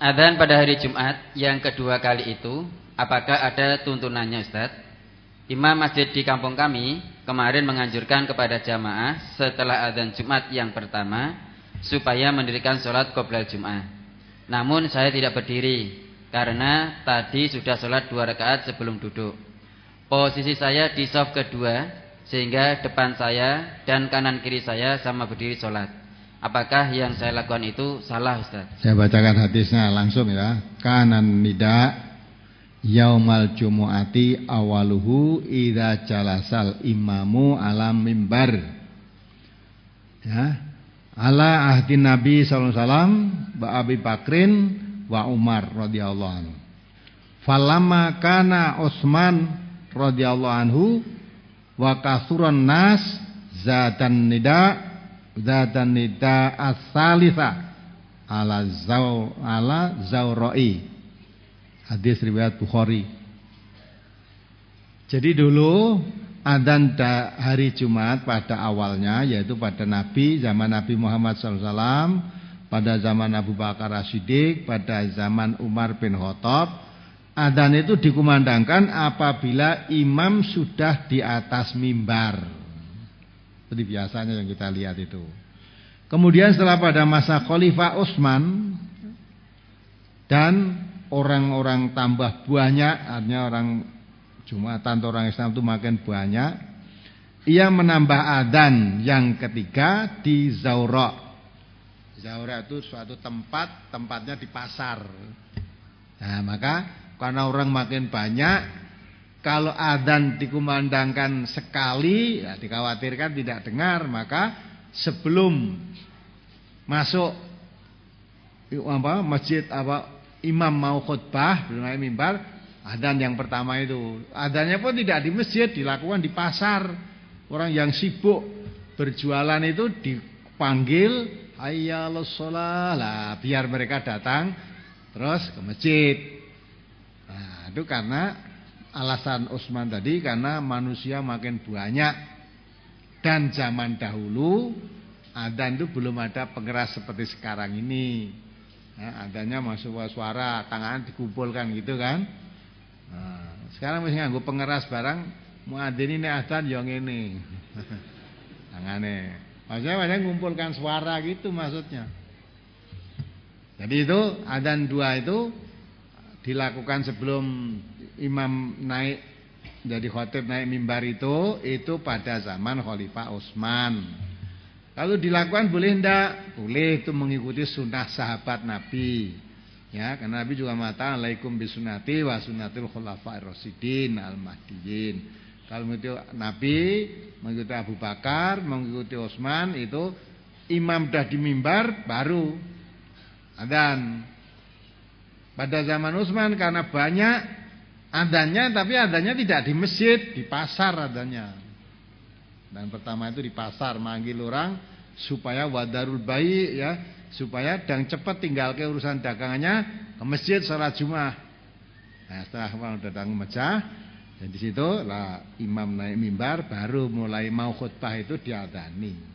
Adzan pada hari Jumat yang kedua kali itu, apakah ada tuntunannya Ustaz? Imam masjid di kampung kami kemarin menganjurkan kepada jamaah setelah adzan Jumat yang pertama supaya mendirikan sholat qoblal Jum'ah. Namun saya tidak berdiri karena tadi sudah sholat 2 rakaat sebelum duduk. Posisi saya di shaf kedua sehingga depan saya dan kanan kiri saya sama berdiri sholat. Apakah yang saya lakukan itu salah Ustaz? Saya bacakan hadisnya langsung ya. Kanan nida yaumal jumu'ati awaluhu idza jalasal imamu alam mimbar. Ya. Ala ahdi Nabi sallallahu alaihi wasallam wa Abi Bakrin wa Umar radhiyallahu anhu. Falamma kana Utsman radhiyallahu anhu wa kasuran nas zatan nida as-salisa ala Zawra'i. Hadis riwayat Bukhari. Jadi dulu adzan hari Jumat pada awalnya yaitu pada Nabi, zaman Nabi Muhammad SAW, pada zaman Abu Bakar As-Siddiq, pada zaman Umar bin Khattab. Adzan itu dikumandangkan apabila imam sudah di atas mimbar. Seperti biasanya yang kita lihat itu. Kemudian setelah pada masa Khalifah Utsman dan orang-orang tambah banyak, artinya orang Jumatan atau orang Islam itu makin banyak, ia menambah adzan yang ketiga di Zawra. Zawra itu suatu tempat, tempatnya di pasar. Nah, maka karena orang makin banyak, kalau adzan dikumandangkan sekali, ya dikhawatirkan tidak dengar, maka sebelum masuk masjid imam mau khutbah belum naik mimbar, adzan yang pertama itu. Adzannya pun tidak di masjid, dilakukan di pasar. Orang yang sibuk berjualan itu dipanggil, hayyalus shalah, lah biar mereka datang terus ke masjid. Nah, itu karena alasan Utsman tadi, karena manusia makin banyak dan zaman dahulu adzan itu belum ada pengeras seperti sekarang ini. Nah, adanya masuk suara, tangan dikumpulkan gitu kan. Nah, sekarang mesti nganggo pengeras barang, muadzin ini adzan yang ini. Tangane. Maksudnya ngumpulkan suara gitu maksudnya. Jadi itu adzan 2 itu dilakukan sebelum imam naik jadi khotib naik mimbar itu pada zaman Khalifah Utsman. Kalau dilakukan boleh enggak? Boleh, itu mengikuti sunnah sahabat Nabi. Ya, karena Nabi juga mengatakan alaikum bisunnati wa sunnatil khulafa'ir rasyidin al-mahdiyyin. Kalau mengikuti Nabi, mengikuti Abu Bakar, mengikuti Utsman, itu imam dah di mimbar baru adzan. Pada zaman Utsman karena banyak adzannya, tapi adzannya tidak di masjid, di pasar adzannya. Dan pertama itu di pasar, manggil orang supaya wadarul bayi, ya, supaya dan cepat tinggal ke urusan dagangannya ke masjid salat Jumat. Nah, setelah orang datang ke masjid, dan di situ lah imam naik mimbar baru mulai mau khutbah itu diadzani.